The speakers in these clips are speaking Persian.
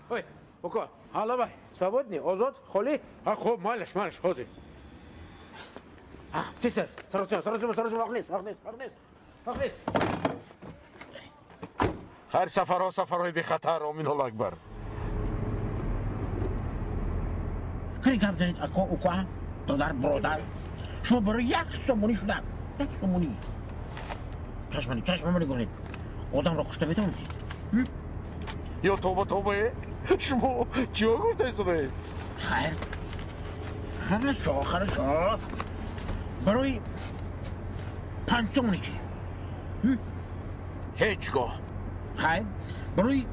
اوی اوکا حالا بای ثابت آزاد خالی خب مالش حاضر تیسر سرچم وقت نیست خیر سفرهای بی خطر آمین الله اکبر خیلی کم زنید اوکا دادر برادر شما برای یک سومونی شدم یک سومونی چشمانی کنید آدم را کشته بتونید یا توبه شما چیا گفته صبح خیر شو برای 5 سومونی چی هیچگاه خیر برای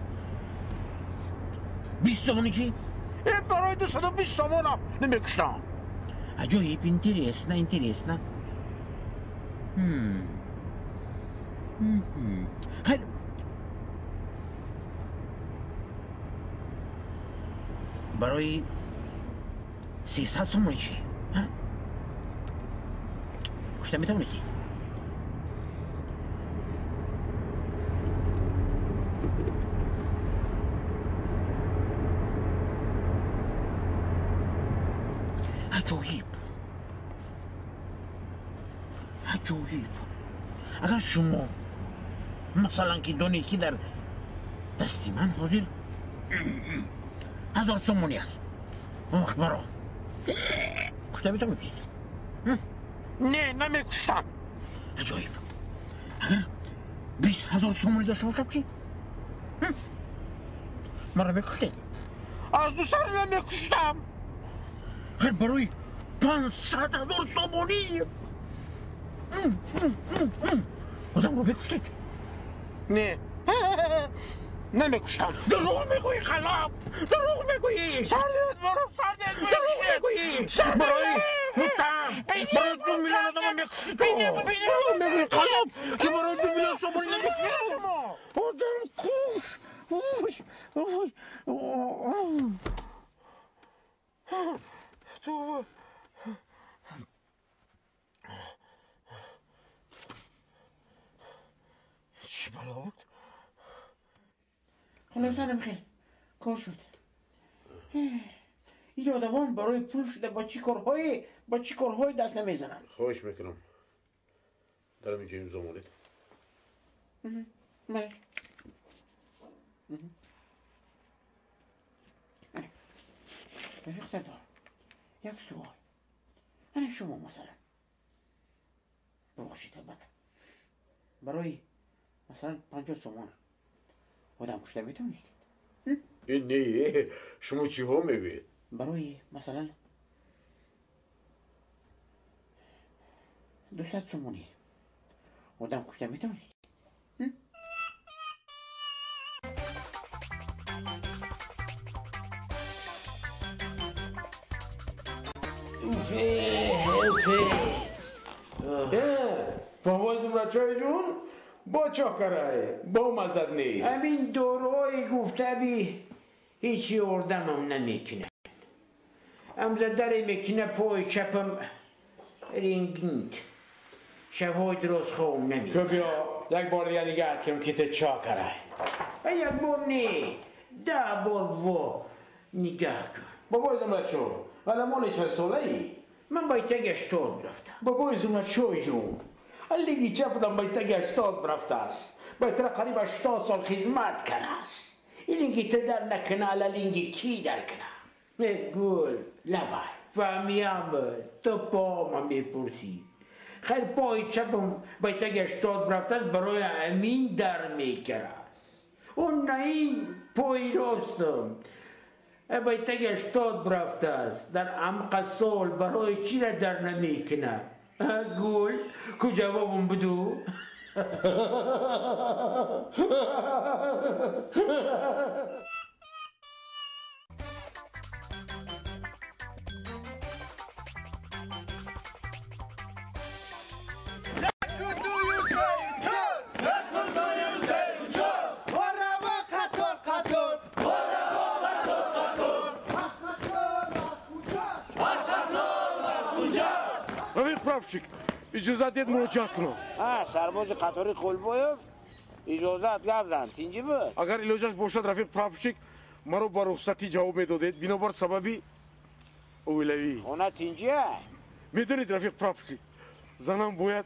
20 سومونی چی برای 220 سومونم نمیکشتم عجایب اینترسنا خیر برای 300 سومونی چی کشته میتونید عجایب اگر شما مثلا که دونیکی در دستی من حاضر 1000 سومونی است اون وقت برا کشته میتونید نه نمیکشتم عجایب اگر 20,000 سومونی داشته باشم چی؟ مرا بکشته از دوست نمیکشتم خیر برای 500,000 سومونی آدم رو بکشتید نه نمیکشتم دروغ میگویی خلاف دروغ میگویی سردت دروغ میگویی برای 2 میلیون آدم میکشید دروغ میگویی خلاف که برای 2 میلیون سومونی نمیکشید آدم کش تو چی بلا بود؟ خلاصه نمیخیر کار شد این آدمان برای پول شده با چی کارهای دست نمیزنن خواهش میکنم دارم اینجا امضا مالید بله رفیق سردار یک سوال من شما مثلا ببخشید البته برای مثلا 50 سومون آدم کشته میتونید این نه شما چی ها میگوید برای مثلا 200 سومونی آدم کشته میتونید فوای زمرچای جون با چاکره با مزد نیست همین دورای گفته بی هیچی اردمم نمیکنه امزه داری میکنه پای چپم رینگینت شبهای درست خوام نمیکنه تو بیا یک بار دیگه نگهت کنم که تو چاکره یک بار نه 10 بار وا نگه کن بابای زمرچو علمان چند ساله ای؟ من باید تگشتاد رفتم بابای زمرچوی جون لیگی چه بودم باید تگشتاد برفته است باید تر قریب 80 سال خدمت کنه است این لینگی تو در نکنه علا لینگی کی در کنه گل لبای فهمیم تو پا ما میپرسی خیلی پای چپم باید تگشتاد برفته است برای امین در میکره است اون نه این پای راستم باید تگشتاد برفته است در عمق سال برای چی را در نمیکنه گل که جوابم بدو پرافشیک اجازت دید مراجعت کنم سرباز قطاری خلبویف اجازت گفت زن تینجی بود اگر ایلاجش باشد رفیق پرافشیک مرا با رخصتی جواب میدادید بنابر سببی اولوی خونت اینجا؟ میدونید رفیق پراپسی زنم باید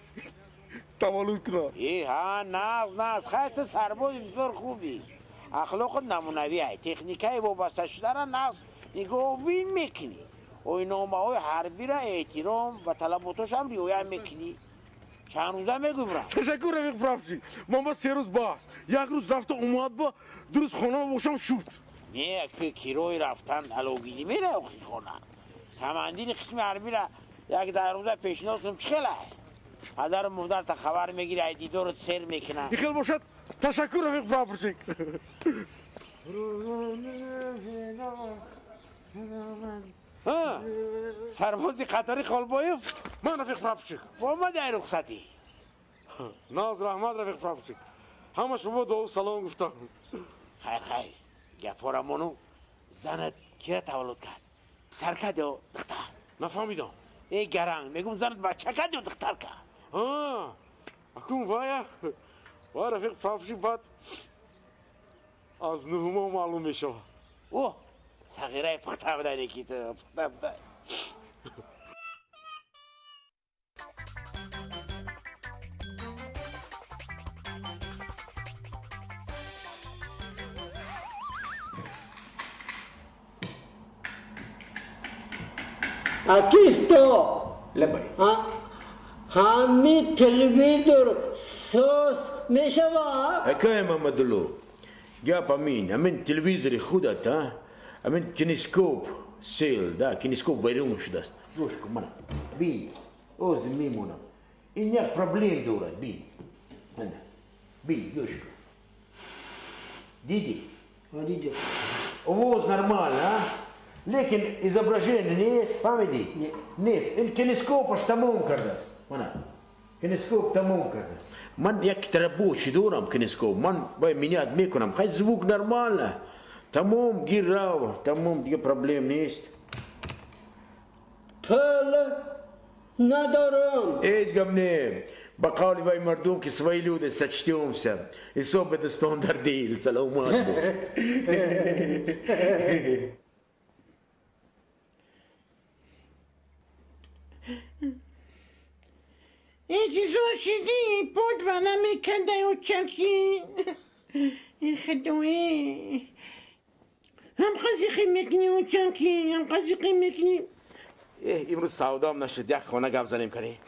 تولد کنه ها ناز خیلی سرباز بسیار خوبی اخلاق نمونوی های تکنیکای وابسته شده را ناز نگاه بین میکنی نامه های حربی را احترام و طلباتش هم رعایت میکنی چند روزه میگو برم تشکر رفیق پراپسی من با 3 روز باز یک روز رفته اومد با درست خانه باشم شد نه که کیروی رفتن علاوگیری میره اخی خونه کماندین قسم حربی را یک در روزه پیشنهاد کنم چه خیلی پدر و مادر تا خبر میگیره ای دیدارت سر میکنه خیلی باشد تشکر رفیق پراپسی سربازی قطاری خالبایف من رفیق پراپسی با ما در رخصتی ناز رحمت رفیق پراپسی همه شما دو سلام گفتم خیر گپارمونو زنت کیره تولد کرد پسر کرد یا دختر نفهمیدم ای گرنگ میگم زنت بچه کرد یا دختر کرد اکون وای رفیق پراپسی بعد از نهمه معلوم میشه اوه صغیره پخته بده نکیت پخته بده Aquí sto. لبای همین تلویزیون سوس میشوه. حکای محمدلو گپ امین تلویزیون خودت ها امین کنیسکوپ سیل دا کنیسکوپ ویرون شده است روش کن من بی اوز میمونم این یک پرابلم دارد بی گوش کن دیدی دیدی. اوز نرمال ها لیکن изображение نیست فهمیدی نیست این کنیسکوپش تموم کرده است کنیسکوپ تموم کرده است من یک تربوش دارم کنیسکوپ من باید مینیات میکنم خیلی звук نرمال تموم گیر راو تموم دیگه پرابلم نیست پل ندارم. ایش گم نه با قولی وای مردم که سوی لوده سچتیم سم حساب به دستان در دیل سلامات باش این چیزو شدی بود و نمیکنده و چکی این خدوه هم قزیقی میکنی و چکی هم قزیقی میکنی امروز سودام نشد یک خانه گپ زنیم کنی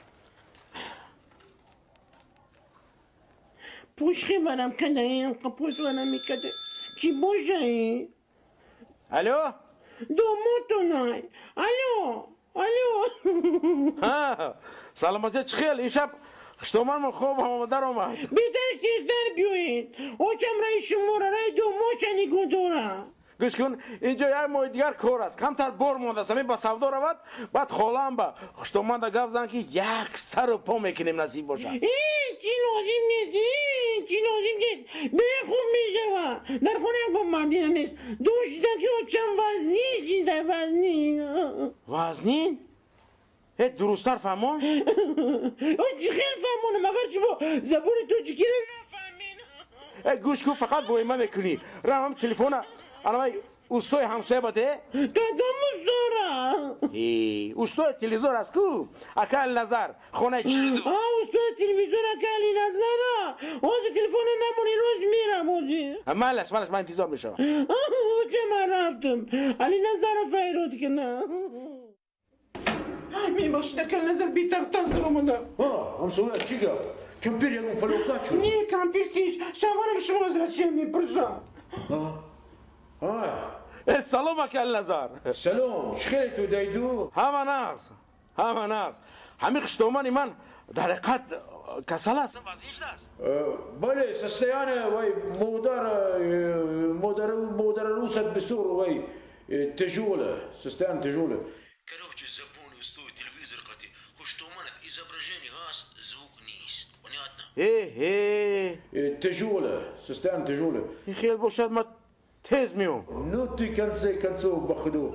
پوشخی برم کنده این قپوز و نمیکنده چی باشه این الو دو موتونای الو سلامتی چه خیل این شب خشتومان من خوب در اومد بیترش تیز در بیوید اوچم رای شما رای دو موچنی گدوره گوش کن اینجا یک ماه دیگر کار است کمتر بار مونده است با سودا رود بعد خالم با خشتومان دا گپ زن که یک سر و پا میکنیم نصیب باشه چی لازم نیست به خوب میشوه در خونه با مدینه نیست دوشتکی و چند وزنین؟ درستر فهمون؟ چی خیلی فهمونه مگر چی با زبون تو چی کره نفهمین گوش کن فقط با ایمه میکنی رم هم تلفونه الان اوستای همسایه باته؟ کدام استوره اوستای تلویزور است کو اکل نظر خونه چی دو استوره تلویزور اکلی نظره اوزی تلفون نمونی روز میرم اوزی مالش من انتظار میشم چه من رفتم علی نظر فیرود کنه میباشد اکل نظر بی تق در اومدم همسایه چی گفت؟ کمپیر یکم فلوکت شد نه کمپیر کیش شوارم شما از رسیه میپرسم سلام اکل نظر سلام چخیلی تو دیدو؟ همه نقص همین خشتومانی من در حقیقت کسل است وزیشت است بله سستیانه وای مادر روست بسور وای تجوله سستیان تجوله Короче, запомни, стоит телевизор, кстати. Хуштоманет изображение هست, звук نیست. Понятно? تجوله سستیان تجوله این خیلی باشد ما تیز میام نو توی کنسه کنسو بخدو